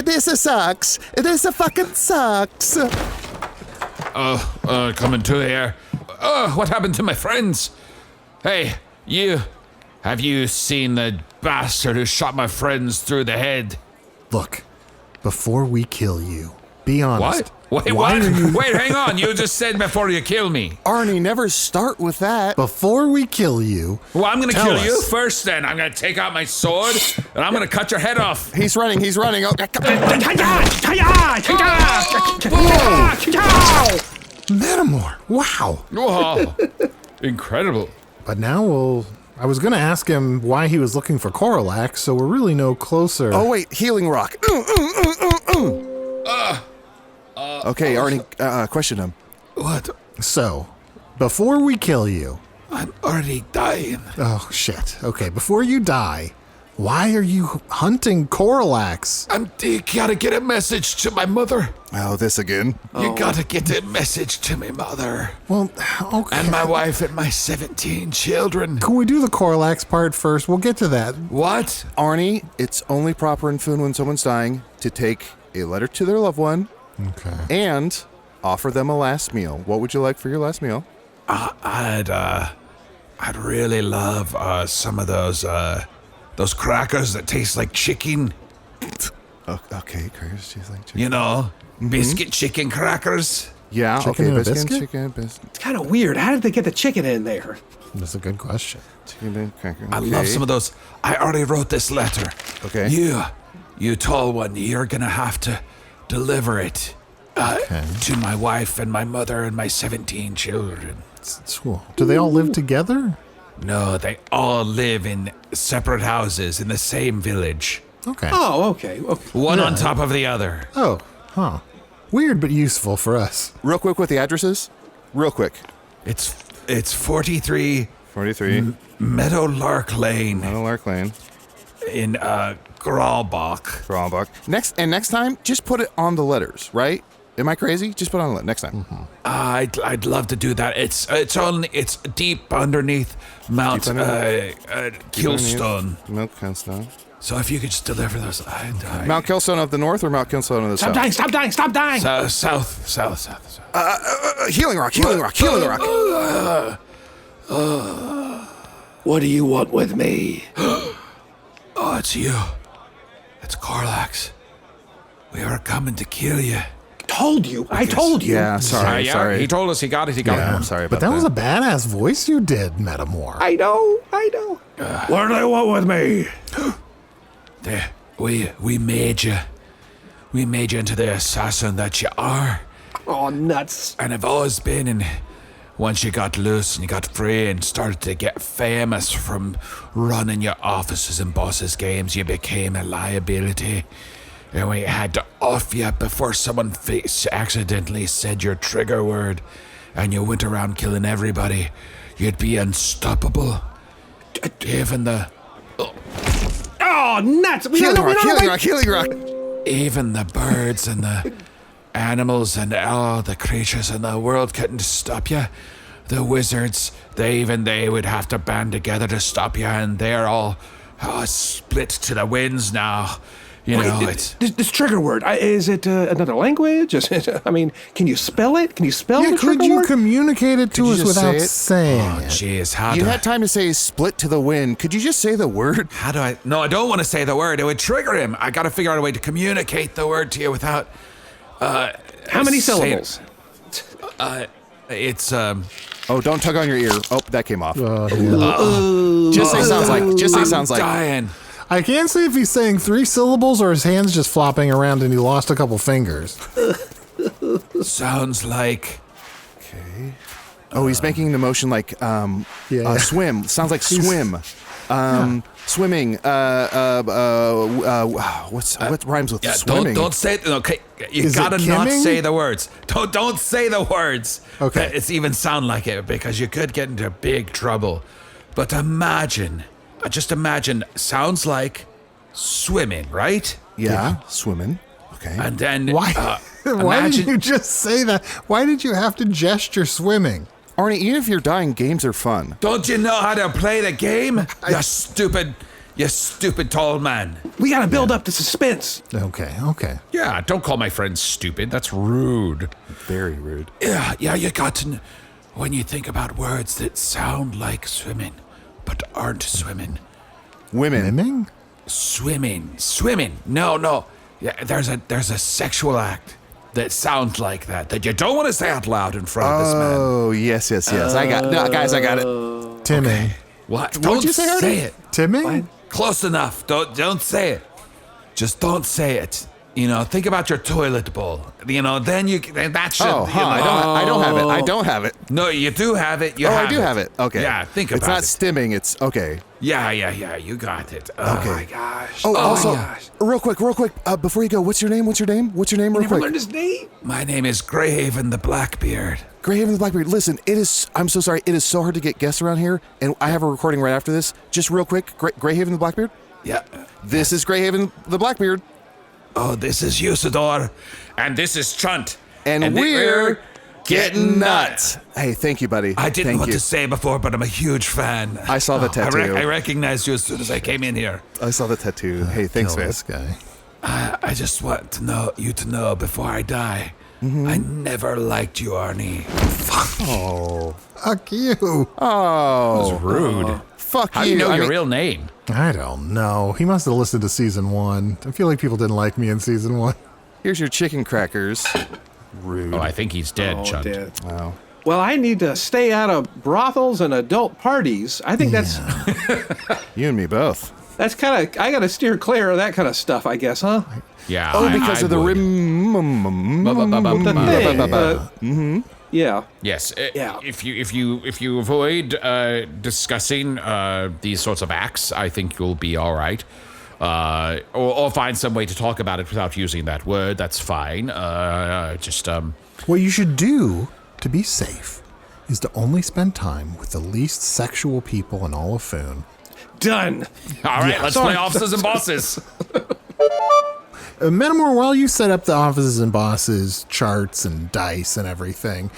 This sucks. This fucking sucks. Coming to here. What happened to my friends? Hey, you Have you seen the bastard who shot my friends through the head? Look, before we kill you, be honest. What? Wait, Why what? are you- Wait, hang on. You just said before you kill me. Arnie, never start with that. Before we kill you, Well, I'm going to tell kill us. you first then. I'm going to take out my sword, and I'm going to cut your head off. He's running. Oh, Metamore. Wow. Whoa. Incredible. But now I was going to ask him why he was looking for Corillax, so we're really no closer. oh wait, healing rock. Okay, Arnie, question him. What? So, before we kill you. I'm already dying. Oh, shit. Okay, before you die, why are you hunting Corillax? You gotta get a message to my mother. Oh, this again. You gotta get a message to my mother. Well, okay. And my wife and my 17 children. Can we do the Corillax part first? We'll get to that. What? Arnie, it's only proper in Foon when someone's dying to take a letter to their loved one Okay. and offer them a last meal. What would you like for your last meal? I'd really love some of those crackers that taste like chicken. Okay, crackers, cheese, like chicken. You know, biscuit chicken crackers. Yeah, Chicken okay, and a biscuit? chicken, biscuit, It's kind of weird. How did they get the chicken in there? That's a good question. chicken, and cracker. I love some of those. I already wrote this letter. Okay. You tall one, you're gonna have to deliver it to my wife and my mother and my 17 children. It's cool. Do they all live together? No, they all live in separate houses in the same village. Okay. Oh, okay. One on top of the other. Oh, huh. Weird but useful for us. Real quick with the addresses. Real quick. It's 43 43. Meadowlark Lane Lark Lane. in Graalbach. Graalbach. Next time, just put it on the letters, right? Am I crazy? Just put it on the next time. I'd love to do that. It's deep underneath Mount Killstone. Mount Killstone. So if you could just deliver those, Mount Killstone of the north or Mount Killstone of the Stop south? dying! Stop dying! Stop dying! South. Healing rock. What do you want with me? Oh, it's you. It's Corillax. We are coming to kill you. Told you. I told you. Yeah, sorry. He told us he got it. He got Yeah, it. I'm sorry But about that was a badass voice you did, Metamore. I know. What do they want with me? There, we made you. We made you into the assassin that you are. Oh, nuts. And have always been. And once you got loose and you got free and started to get famous from running your offices and bosses' games, you became a liability. And we had to off you before someone accidentally said your trigger word. And you went around killing everybody. You'd be unstoppable. Even the... Oh, nuts. Healing rock. Even the birds and the animals and all the creatures in the world couldn't stop you. The wizards, they would have to band together to stop you, and they're all split to the winds now. You know, it's... This trigger word, is it another language? Is it, I mean, can you spell it? Can you spell Yeah, the could trigger you word? communicate it to Could you us just without say it? saying Oh, it? jeez, how You do had time to say split to the wind. Could you just say the word? How do I... No, I don't want to say the word. It would trigger him. I got to figure out a way to communicate the word to you without... How many syllables? It's, Oh, don't tug on your ear. Oh, that came off. Yeah. Just say sounds like. Just say sounds like. dying. I can't say if he's saying 3 syllables or his hand's just flopping around and he lost a couple fingers. Sounds like... Oh, he's making the motion like Yeah. swim. Sounds like swim. Swimming. What rhymes with Yeah, swimming? don't say it. Okay, you Is it gotta not kimming? say the words. Don't say the words. Okay. It's even sound like it because you could get into big trouble. But just imagine, sounds like swimming, right? Yeah, swimming. Okay. And then Why? Why did imagine you just say that? Why did you have to gesture swimming? Arnie, even if you're dying, games are fun. don't you know how to play the game? You stupid tall man. We gotta build up the suspense. Okay. Yeah, don't call my friend stupid. That's rude. Very rude. Yeah, you got to. When you think about words that sound like swimming, but aren't swimming. Women. Miming? Swimming. No. Yeah, there's a sexual act that sounds like that you don't want to say out loud in front of this man. Oh, yes. I got it. Timming. Okay. What? What'd Don't you say, Arnie? say it. Timming? Close enough. Don't say it. Just don't say it. Think about your toilet bowl. Then that should. I don't have it. No, you do have it. I do have it. Okay. Yeah, think about it. It's not stimming. It's okay. Yeah. You got it. Oh Okay. my gosh. Oh, also, my gosh. real quick. Before you go, what's your name? Real Never quick. learned his name. My name is Greyhaven the Blackbeard. Greyhaven the Blackbeard. Listen, I'm so sorry. It is so hard to get guests around here, and I have a recording right after this. Just real quick, Greyhaven the Blackbeard. Yeah. This is Greyhaven the Blackbeard. Oh, this is Usidore, and this is Chunt, And we're getting nuts. Hey, thank you, buddy. I didn't Thank want you. to say before, but I'm a huge fan. I saw the tattoo. I recognized you as soon as I came in here. I saw the tattoo. Hey, thanks, Kill man. this guy. I just want you to know before I die, I never liked you, Arnie. Fuck you. Oh, That was rude. fuck How you. do you know I your mean, real name? I don't know. He must have listened to season 1. I feel like people didn't like me in season 1. Here's your chicken crackers. Rude. Oh, I think he's dead, Chunt. Dead. Wow. Well, I need to stay out of brothels and adult parties. I think that's You and me both. kind of. I got to steer clear of that kind of stuff, I guess, huh? Yeah. Oh, because of the would. Yeah. Yes. Yeah. If you avoid discussing these sorts of acts, I think you'll be all right. Or find some way to talk about it without using that word. That's fine. What you should do to be safe is to only spend time with the least sexual people in all of Foon. Done. All right. Let's Sorry. play officers and bosses. Metamore, while you set up the offices and bosses charts and dice and everything,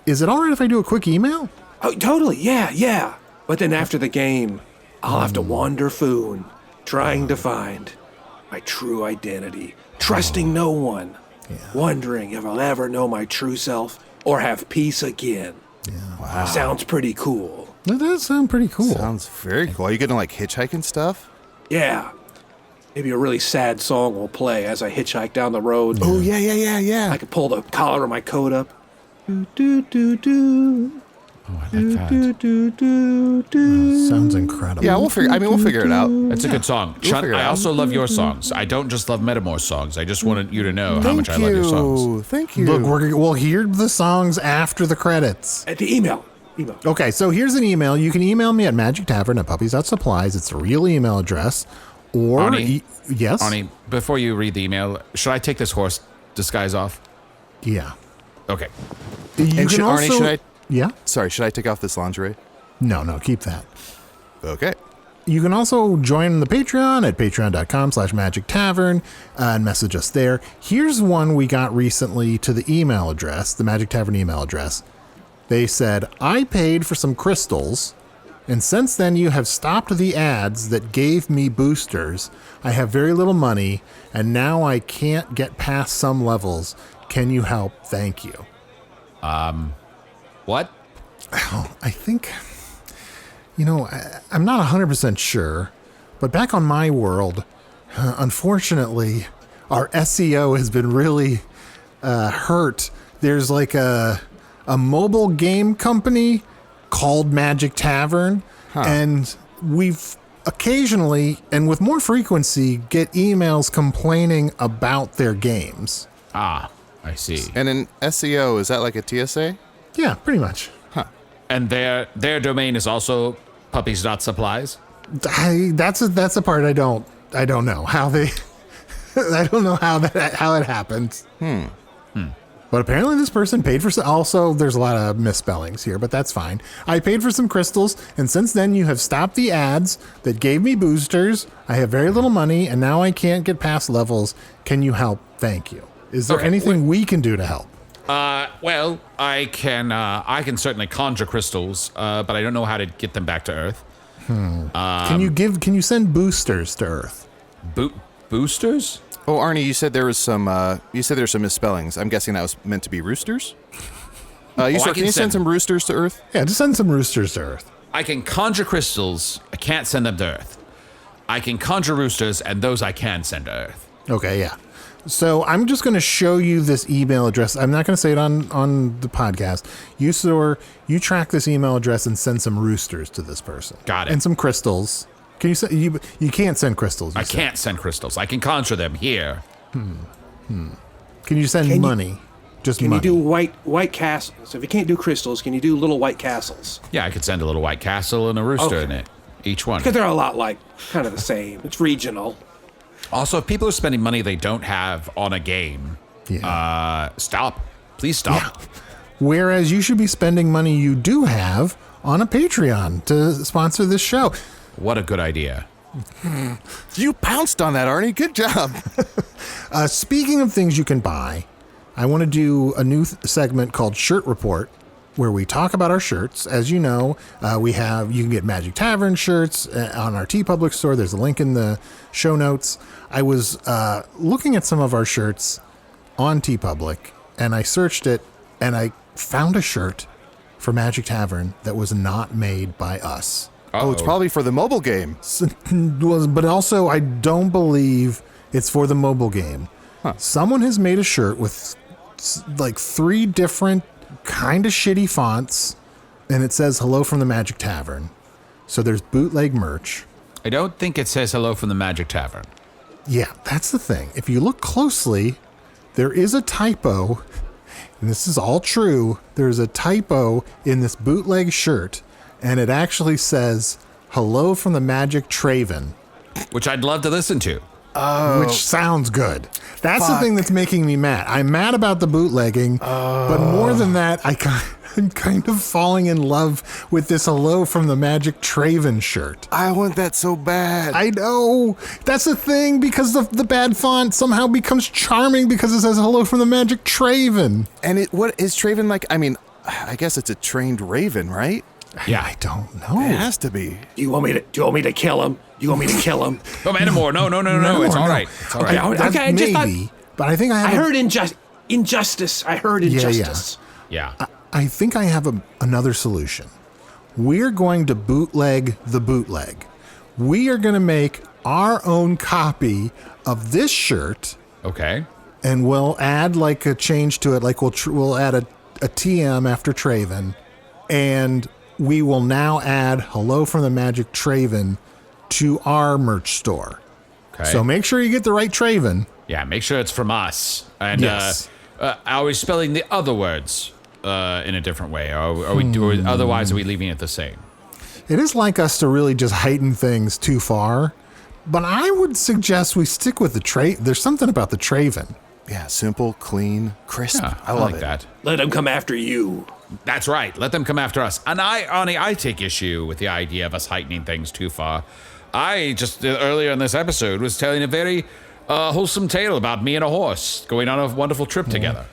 is it all right if I do a quick email? Oh, totally. Yeah. But then after the game, I'll have to wander Foon, trying to find my true identity, trusting no one, wondering if I'll ever know my true self or have peace again. Yeah. Wow. Sounds pretty cool. That does sound pretty cool. Sounds very cool. Are you gonna like hitchhike and stuff? Yeah. Maybe a really sad song will play as I hitchhike down the road. Oh yeah. I could pull the collar of my coat up. Do, do, do, do. Oh, I like that. Sounds incredible. Yeah, we'll figure it out. That's a good song. Chunt, figure it I out. also love your songs. I don't just love Metamore's songs. I just wanted you to know how Thank much I love your songs. Thank you. Look, we'll hear the songs after the credits. At the email. Okay, so here's an email. You can email me at magictavern@puppies.supplies. It's a real email address. Or, Arnie? yes? Arnie, before you read the email, should I take this horse disguise off? Yeah. Okay. You And can Arnie, should I? Yeah? Sorry, should I take off this lingerie? No, keep that. Okay. You can also join the Patreon at patreon.com/magictavern and message us there. Here's one we got recently to the email address, the Magic Tavern email address. They said, I paid for some crystals, and since then you have stopped the ads that gave me boosters. I have very little money, and now I can't get past some levels. Can you help? Thank you. What? I think, I'm not 100% sure, but back on my world, unfortunately, our SEO has been really hurt. There's like a mobile game company called Magic Tavern, and we've occasionally, and with more frequency, get emails complaining about their games. Ah, I see. And in SEO, is that like a TSA? Yeah, pretty much. And their domain is also puppies.supplies? That's a part I don't know how they I don't know how it happens. But apparently this person paid for also there's a lot of misspellings here, but that's fine. I paid for some crystals, and since then you have stopped the ads that gave me boosters. I have very little money, and now I can't get past levels. Can you help? Thank you. Is there Okay, anything we can do to help? Well, I can certainly conjure crystals, but I don't know how to get them back to Earth. Can you send boosters to Earth? Boosters? Oh, Arnie, you said there was some misspellings. I'm guessing that was meant to be roosters. Can you send some roosters to Earth? Yeah, just send some roosters to Earth. I can conjure crystals. I can't send them to Earth. I can conjure roosters, and those I can send to Earth. Okay, yeah. So I'm just going to show you this email address. I'm not going to say it on the podcast. Usidore, you track this email address and send some roosters to this person. Got it. And some crystals. Can you send? You can't send crystals. I can't send crystals. I can conjure them here. Can you send money? Just Can money. you do white castles? So if you can't do crystals, can you do little white castles? Yeah, I could send a little white castle and a rooster in it. Each one. Because they're a lot like, kind of the same. It's regional. Also, if people are spending money they don't have on a game, stop. Please stop. Yeah. Whereas you should be spending money you do have on a Patreon to sponsor this show. What a good idea. You pounced on that, Arnie. Good job. Speaking of things you can buy, I want to do a new segment called Shirt Report, where we talk about our shirts. As you know, you can get Magic Tavern shirts on our TeePublic store. There's a link in the show notes. I was looking at some of our shirts on TeePublic, and I searched it, and I found a shirt for Magic Tavern that was not made by us. Oh, it's probably for the mobile game. But also, I don't believe it's for the mobile game. Huh. Someone has made a shirt with like 3 different kind of shitty fonts, and it says "Hello from the Magic Tavern." So there's bootleg merch. I don't think it says hello from the Magic Tavern. Yeah, that's the thing. If you look closely, there is a typo, and this is all true. There's a typo in this bootleg shirt, and it actually says "Hello from the Magic Traven," Which I'd love to listen to. which sounds good. That's the thing that's making me mad. I'm mad about the bootlegging, but more than that, I'm kind of falling in love with this "Hello from the Magic Traven" shirt. I want that so bad. I know. That's the thing, because the bad font somehow becomes charming because it says "Hello from the Magic Traven." And what is Traven like? I mean, I guess it's a trained raven, right? Yeah. I don't know. It has to be. Do you want me to kill him? Do you want me to kill him? Oh, Metamore, no. It's all right. It's all right. Okay, That's I just thought, maybe, but I think I have I heard injustice. I heard injustice. Yeah. I think I have another solution. We're going to bootleg the bootleg. We are going to make our own copy of this shirt, Okay. and we'll add like a change to it. Like we'll add a TM after Traven, and we will now add "Hello from the Magic Traven" to our merch store. Okay. So make sure you get the right Traven. Yeah, make sure it's from us. And Yes. are we spelling the other words in a different way? Are we or otherwise are we leaving it the same? It is like us to really just heighten things too far, but I would suggest we stick with the There's something about the Traven. Yeah, simple, clean, crisp. Yeah, I love like it. that. Let him come after you. That's right. Let them come after us. And Arnie, I take issue with the idea of us heightening things too far. I just earlier in this episode was telling a very wholesome tale about me and a horse going on a wonderful trip together.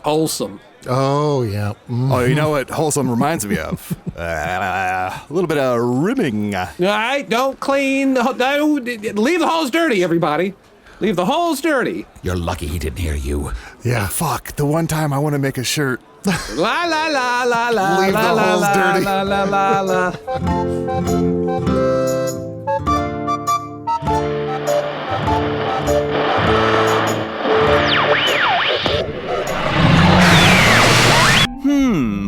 Wholesome. Oh, yeah. Oh, you know what wholesome reminds me of? A little bit of rimming. All right, don't clean. Leave the halls dirty, everybody. Leave the halls dirty. You're lucky he didn't hear you. Yeah. Fuck, the one time I want to make a shirt. La la la la la Leave la the la holes la dirty. la la la la.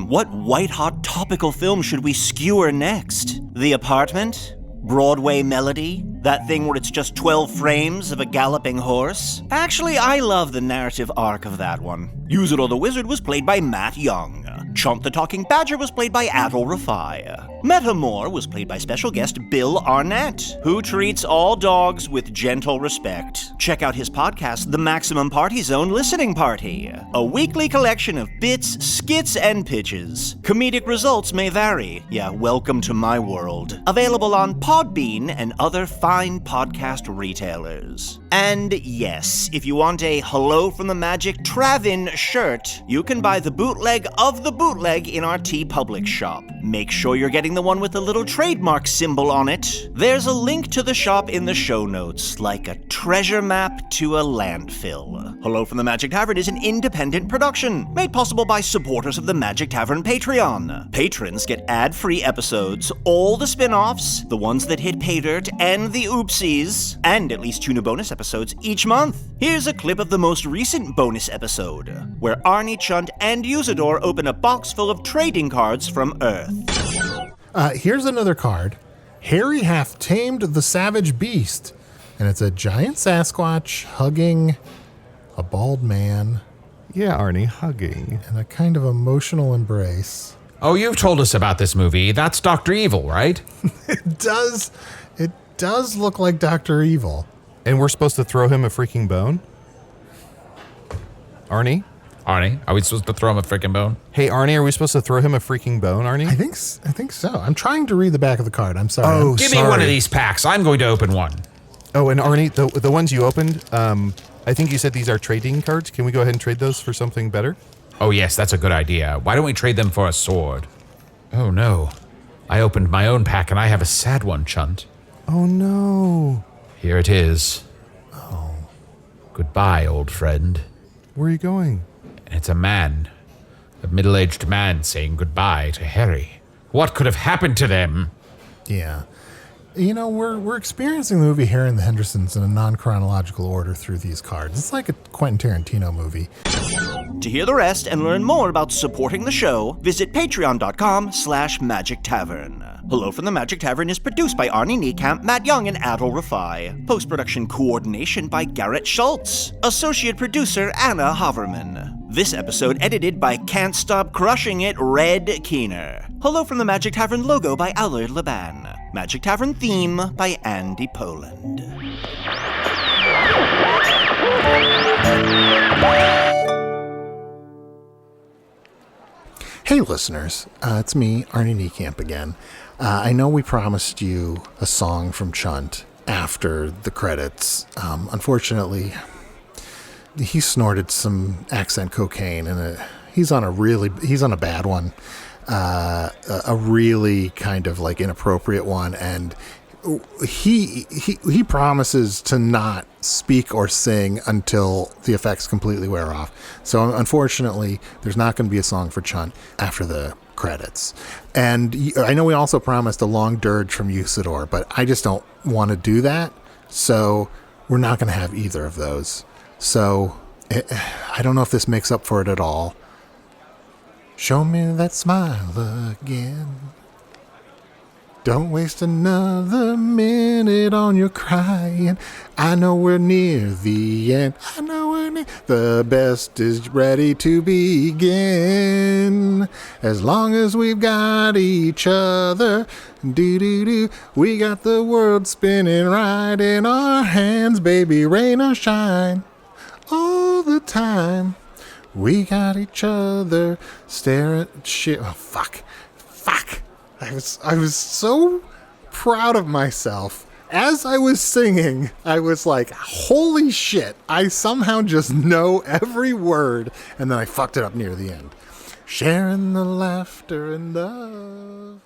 What white-hot topical film should we skewer next? The Apartment? Broadway Melody? That thing where it's just 12 frames of a galloping horse? Actually, I love the narrative arc of that one. Usidore the Wizard was played by Matt Young. Chunt the Talking Badger was played by Adal Rifai. Metamore was played by special guest Bill Arnett, who treats all dogs with gentle respect. Check out his podcast, The Maximum Party Zone Listening Party, a weekly collection of bits, skits, and pitches. Comedic results may vary. Yeah, welcome to my world. Available on Podbean and other fine podcast retailers. And yes, if you want a Hello from the Magic Traven shirt, you can buy the bootleg of the bootleg in our TeePublic shop. Make sure you're getting including the one with the little trademark symbol on it. There's a link to the shop in the show notes, like a treasure map to a landfill. Hello from the Magic Tavern is an independent production, made possible by supporters of the Magic Tavern Patreon. Patrons get ad-free episodes, all the spin-offs, the ones that hit pay dirt, and the oopsies, and at least 2 new bonus episodes each month. Here's a clip of the most recent bonus episode, where Arnie, Chunt, and Usidore open a box full of trading cards from Earth. Here's another card. Harry hath tamed the savage beast. And it's a giant Sasquatch hugging a bald man. Yeah, Arnie, hugging. And a kind of emotional embrace. Oh, you've told us about this movie. That's Dr. Evil, right? It does look like Dr. Evil. And we're supposed to throw him a freaking bone? Arnie? Arnie, are we supposed to throw him a freaking bone? Hey, Arnie, are we supposed to throw him a freaking bone, Arnie? I think so. I'm trying to read the back of the card. I'm sorry. Oh, Give me one of these packs. I'm going to open one. Oh, and Arnie, the ones you opened, I think you said these are trading cards. Can we go ahead and trade those for something better? Oh, yes, that's a good idea. Why don't we trade them for a sword? Oh, no. I opened my own pack, and I have a sad one, Chunt. Oh, no. Here it is. Oh. Goodbye, old friend. Where are you going? And it's a middle-aged man saying goodbye to Harry. What could have happened to them? Yeah. You know, we're experiencing the movie Harry and the Hendersons in a non-chronological order through these cards. It's like a Quentin Tarantino movie. To hear the rest and learn more about supporting the show, visit patreon.com/Magic Tavern. Hello from the Magic Tavern is produced by Arnie Niekamp, Matt Young, and Adal Rifai. Post-production coordination by Garrett Schultz. Associate producer Anna Havermann. This episode edited by Can't Stop Crushing It, Red Keener. Hello from the Magic Tavern logo by Allard Laban. Magic Tavern theme by Andy Poland. Hey listeners, it's me, Arnie Niekamp again. I know we promised you a song from Chunt after the credits. Unfortunately, he snorted some accent cocaine, and he's on a bad one, a really kind of like inappropriate one, and he promises to not speak or sing until the effects completely wear off. So unfortunately, there's not going to be a song for Chunt after the credits. And I know we also promised a long dirge from Usidore, but I just don't want to do that. So we're not going to have either of those. So I don't know if this makes up for it at all. Show me that smile again. Don't waste another minute on your crying. I know we're near the end. I know we're near. The best is ready to begin. As long as we've got each other. Do-do-do. We got the world spinning right in our hands. Baby, rain or shine. All the time. We got each other. Stare at shit. Oh, fuck. I was so proud of myself. As I was singing, I was like, holy shit, I somehow just know every word. And then I fucked it up near the end. Sharing the laughter and love.